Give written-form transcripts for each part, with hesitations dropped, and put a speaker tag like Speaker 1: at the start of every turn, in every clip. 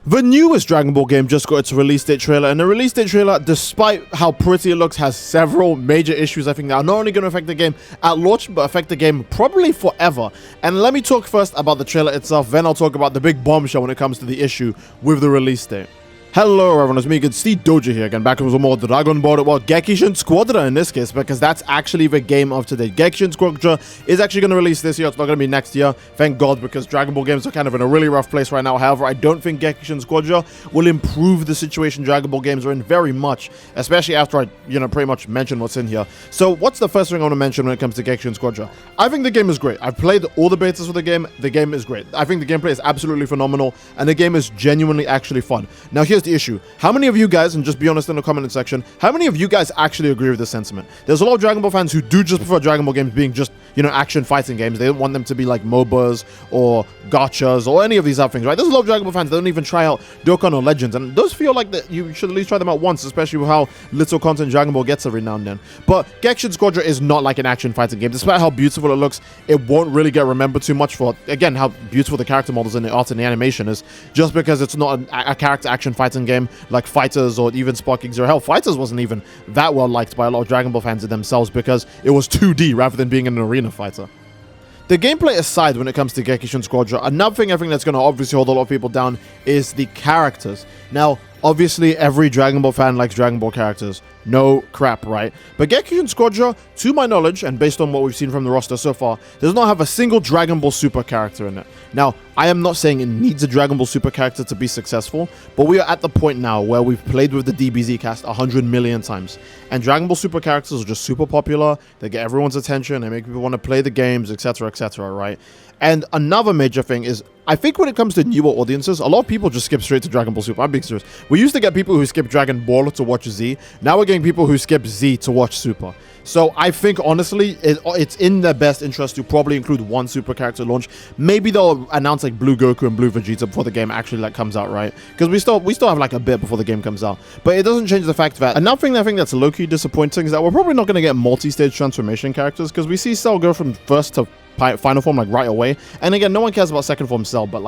Speaker 1: The newest Dragon Ball game just got its release date trailer, and the release date trailer, despite how pretty it looks, has several major issues I think that are not only going to affect the game at launch, but affect the game probably forever. And let me talk first about the trailer itself, then I'll talk about the big bombshell when it comes to the issue with the release date. Hello everyone, it's me again, Steve Doja here again, back with some more Dragon Ball, well, Gekishin Squadra in this case, because that's actually the game of today. Gekishin Squadra is actually going to release this year, it's not going to be next year, thank God, because Dragon Ball games are kind of in a really rough place right now. However, I don't think Gekishin Squadra will improve the situation Dragon Ball games are in very much, especially after I, pretty much mention what's in here. So, what's the first thing I want to mention when it comes to Gekishin Squadra? I think the game is great. I've played all the betas for the game is great. I think the gameplay is absolutely phenomenal, and the game is genuinely actually fun. Now, here's the issue. How many of you guys, and just be honest in the comment section, how many of you guys actually agree with this sentiment? There's a lot of Dragon Ball fans who do just prefer Dragon Ball games being just, action fighting games. They don't want them to be like MOBAs or gachas or any of these other things, right? There's a lot of Dragon Ball fans that don't even try out Dokkan or Legends, and those feel like that you should at least try them out once, especially with how little content Dragon Ball gets every now and then. But Gekishin Squadra is not like an action fighting game. Despite how beautiful it looks, it won't really get remembered too much for, again, how beautiful the character models and the art and the animation is, just because it's not a character action fighting game like Fighters or even Sparking Zero. Hell, Fighters wasn't even that well liked by a lot of Dragon Ball fans themselves because it was 2D rather than being an arena fighter. The gameplay aside when it comes to Gekishin Squadra, another thing I think that's going to obviously hold a lot of people down is the characters. Now, obviously, every Dragon Ball fan likes Dragon Ball characters. No crap, right? But Gekishin Squadra, to my knowledge, and based on what we've seen from the roster so far, does not have a single Dragon Ball Super character in it. Now, I am not saying it needs a Dragon Ball Super character to be successful, but we are at the point now where we've played with the DBZ cast 100 million times. And Dragon Ball Super characters are just super popular, they get everyone's attention, they make people want to play the games, etc., right? And another major thing is, I think when it comes to newer audiences, a lot of people just skip straight to Dragon Ball Super. I'm being serious. We used to get people who skip Dragon Ball to watch Z. Now we're getting people who skip Z to watch Super. So I think, honestly, it's in their best interest to probably include one Super character launch. Maybe they'll announce like Blue Goku and Blue Vegeta before the game actually comes out, right? Because we still have like a bit before the game comes out. But it doesn't change the fact that another thing that I think that's low-key disappointing is that we're probably not going to get multi-stage transformation characters, because we see Cell go from first to final form like right away. And again, no one cares about second form Cell, but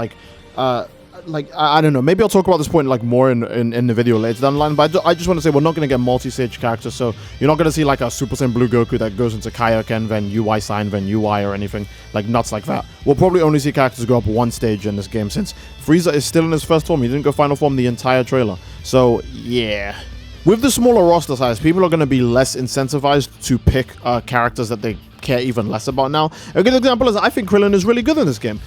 Speaker 1: I don't know, maybe I'll talk about this point like more in the video later down the line, but I just want to say we're not going to get multi-stage characters, so you're not going to see like a Super Saiyan Blue Goku that goes into Kaioken, then UI Sign, then UI or anything like nuts like that. We'll probably only see characters go up one stage in this game, since Frieza is still in his first form. He didn't go final form the entire trailer, so yeah. With the smaller roster size, people are going to be less incentivized to pick characters that they care even less about now. A good example is I think Krillin is really good in this game.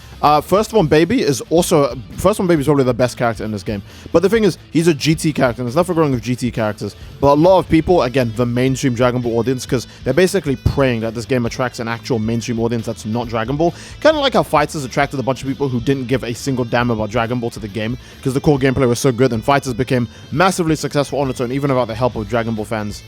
Speaker 1: First One Baby is probably the best character in this game. But the thing is, he's a GT character, and there's nothing wrong with GT characters. But a lot of people, again, the mainstream Dragon Ball audience, because they're basically praying that this game attracts an actual mainstream audience that's not Dragon Ball. Kind of like how Fighters attracted a bunch of people who didn't give a single damn about Dragon Ball to the game, because the core gameplay was so good, and Fighters became massively successful on its own, even without the help of Dragon Ball fans.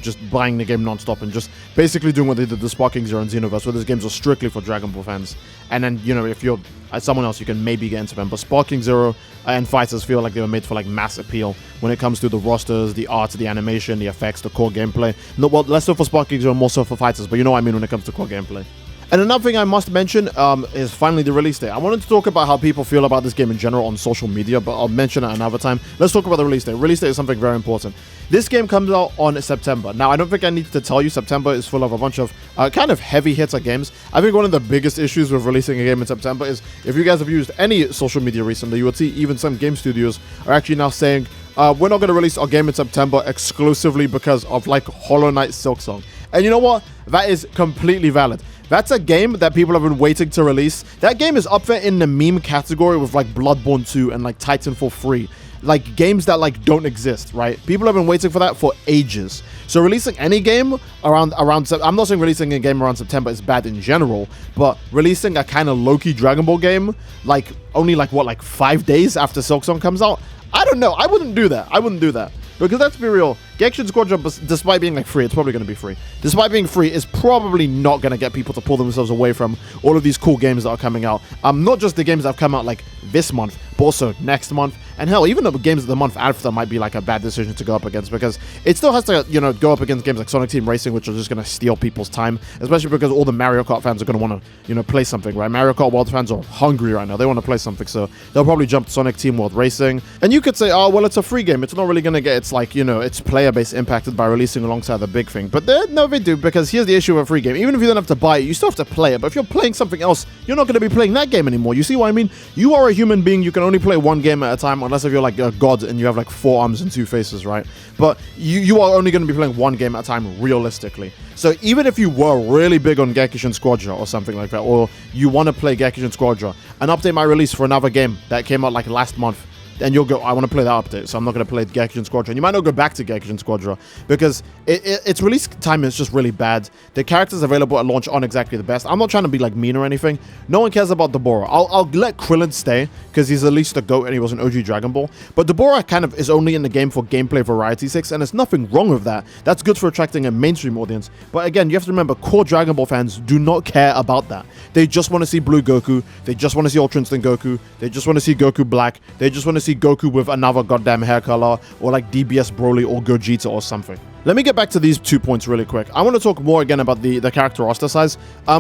Speaker 1: Just buying the game non-stop and just basically doing what they did the Sparking Zero and Xenoverse, where these games are strictly for Dragon Ball fans. And then, if you're someone else, you can maybe get into them. But Sparking Zero and Fighters feel like they were made for like mass appeal when it comes to the rosters, the art, the animation, the effects, the core gameplay. No, well, less so for Sparking Zero, more so for Fighters, but you know what I mean when it comes to core gameplay. And another thing I must mention is finally the release date. I wanted to talk about how people feel about this game in general on social media, but I'll mention it another time. Let's talk about the release date. Release date is something very important. This game comes out on September. Now, I don't think I need to tell you September is full of a bunch of kind of heavy hitter games. I think one of the biggest issues with releasing a game in September is, if you guys have used any social media recently, you will see even some game studios are actually now saying, we're not going to release our game in September exclusively because of like Hollow Knight Silksong. And you know what? That is completely valid. That's a game that people have been waiting to release. That game is up there in the meme category with like Bloodborne 2 and like Titanfall 3. Like games that like don't exist, right? People have been waiting for that for ages. So releasing any game around I'm not saying releasing a game around September is bad in general, but releasing a kind of low-key Dragon Ball game like only like 5 days after Silksong comes out, I don't know. I wouldn't do that. Because let's be real, Gekishin Squadra, despite being like free, it's probably going to be free. Despite being free, is probably not going to get people to pull themselves away from all of these cool games that are coming out. Not just the games that have come out like this month, but also next month, And hell, even the games of the month after might be like a bad decision to go up against, because it still has to, you know, go up against games like Sonic Team Racing, which are just going to steal people's time, especially because all the Mario Kart fans are going to want to, you know, play something, right? Mario Kart World fans are hungry right now. They want to play something, so they'll probably jump to Sonic Team World Racing. And you could say, oh, well, it's a free game. It's not really going to get its, like, you know, its player base impacted by releasing alongside the big thing. But no, they do, because here's the issue with a free game. Even if you don't have to buy it, you still have to play it. But if you're playing something else, you're not going to be playing that game anymore. You see what I mean? You are a human being. You can only play one game at a time, unless if you're like a god and you have like 4 arms and 2 faces, right? But you are only going to be playing one game at a time, realistically. So even if you were really big on Gekishin Squadra or something like that, or you want to play Gekishin Squadra, an update might release for another game that came out like last month, and you'll go, I want to play that update, so I'm not going to play Gekishin Squadra. And you might not go back to Gekishin Squadra because its release time is just really bad. The characters available at launch aren't exactly the best. I'm not trying to be like mean or anything. No one cares about Deborah. I'll let Krillin stay because he's at least a GOAT and he was an OG Dragon Ball. But Deborah kind of is only in the game for gameplay variety's sake, and there's nothing wrong with that. That's good for attracting a mainstream audience. But again, you have to remember, core Dragon Ball fans do not care about that. They just want to see Blue Goku. They just want to see Ultra Instinct Goku. They just want to see Goku Black. They just want to see Goku with another goddamn hair color, or like DBS Broly or Gogeta or something. Let me get back to these 2 points really quick. I want to talk more again about the character roster size.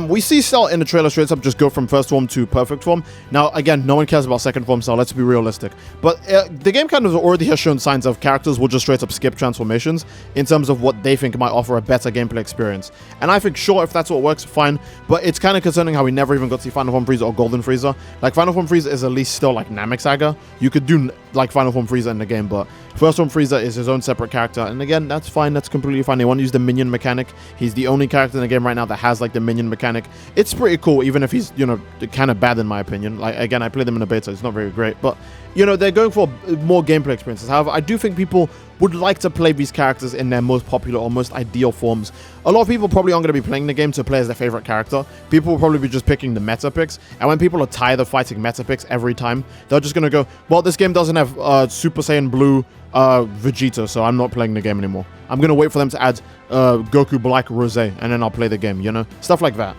Speaker 1: We see Cell in the trailer straight up just go from first form to perfect form. Now, again, no one cares about second form Cell, let's be realistic. But the game kind of already has shown signs of characters will just straight up skip transformations in terms of what they think might offer a better gameplay experience. And I think, sure, if that's what works, fine. But it's kind of concerning how we never even got to see Final Form Frieza or Golden Frieza. Like, Final Form Frieza is at least still like Namek Saga. You could do like Final Form Frieza in the game, but First Form Frieza is his own separate character. And again, that's fine. That's completely fine. They want to use the minion mechanic. He's the only character in the game right now that has like the minion mechanic. It's pretty cool, even if he's, you know, kind of bad in my opinion. Like, again, I played them in the beta. It's not very great, but you know, they're going for more gameplay experiences. However, I do think people would like to play these characters in their most popular or most ideal forms. A lot of people probably aren't going to be playing the game to play as their favorite character. People will probably be just picking the meta picks. And when people are tired of fighting meta picks every time, they're just going to go, well, this game doesn't have Super Saiyan Blue Vegeta, so I'm not playing the game anymore. I'm going to wait for them to add Goku Black Rosé, and then I'll play the game, you know? Stuff like that.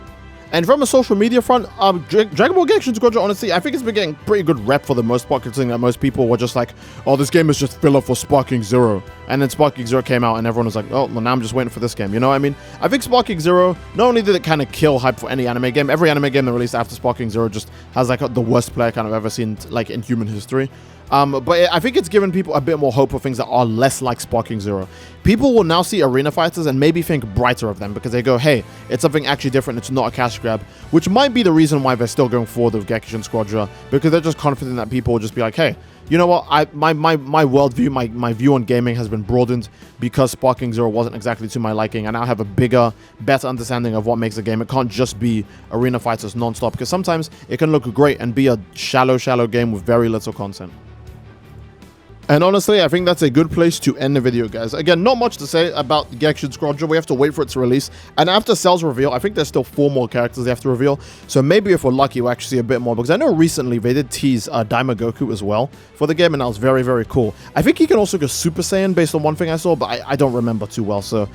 Speaker 1: And from a social media front, Dragon Ball Gekishin Squadra, honestly, I think it's been getting pretty good rep for the most part, considering that most people were just like, oh, this game is just filler for Sparking Zero. And then Sparking Zero came out and everyone was like, oh, well, now I'm just waiting for this game. You know what I mean? I think Sparking Zero, not only did it kind of kill hype for any anime game, every anime game that released after Sparking Zero just has like the worst player kind of ever seen like in human history. But I think it's given people a bit more hope for things that are less like Sparking Zero. People will now see arena fighters and maybe think brighter of them because they go, hey, it's something actually different, it's not a cash grab, which might be the reason why they're still going forward with Gekishin Squadra, because they're just confident that people will just be like, hey, you know what, my worldview, my view on gaming has been broadened because Sparking Zero wasn't exactly to my liking, and I have a bigger, better understanding of what makes a game. It can't just be arena fighters non-stop, because sometimes it can look great and be a shallow game with very little content. And honestly, I think that's a good place to end the video, guys. Again, not much to say about Gekishin Squadra. We have to wait for it to release. And after Cell's reveal, I think there's still 4 more characters they have to reveal. So maybe if we're lucky, we'll actually see a bit more. Because I know recently they did tease Daima Goku as well for the game, and that was very, very cool. I think he can also go Super Saiyan based on one thing I saw, but I don't remember too well. So,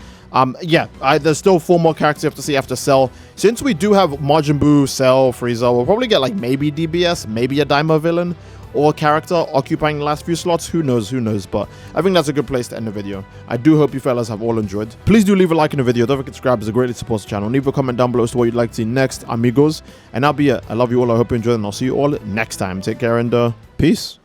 Speaker 1: yeah, there's still 4 more characters you have to see after Cell. Since we do have Majin Buu, Cell, Frieza, we'll probably get like maybe DBS, maybe a Daima villain, or character occupying the last few slots. Who knows, but I think that's a good place to end the video. I do hope you fellas have all enjoyed. Please do leave a like in the video. Don't forget to subscribe, as it greatly supports the channel. Leave a comment down below as to what you'd like to see next, amigos. And that'll be it. I love you all, I hope you enjoyed, and I'll see you all next time. Take care and peace.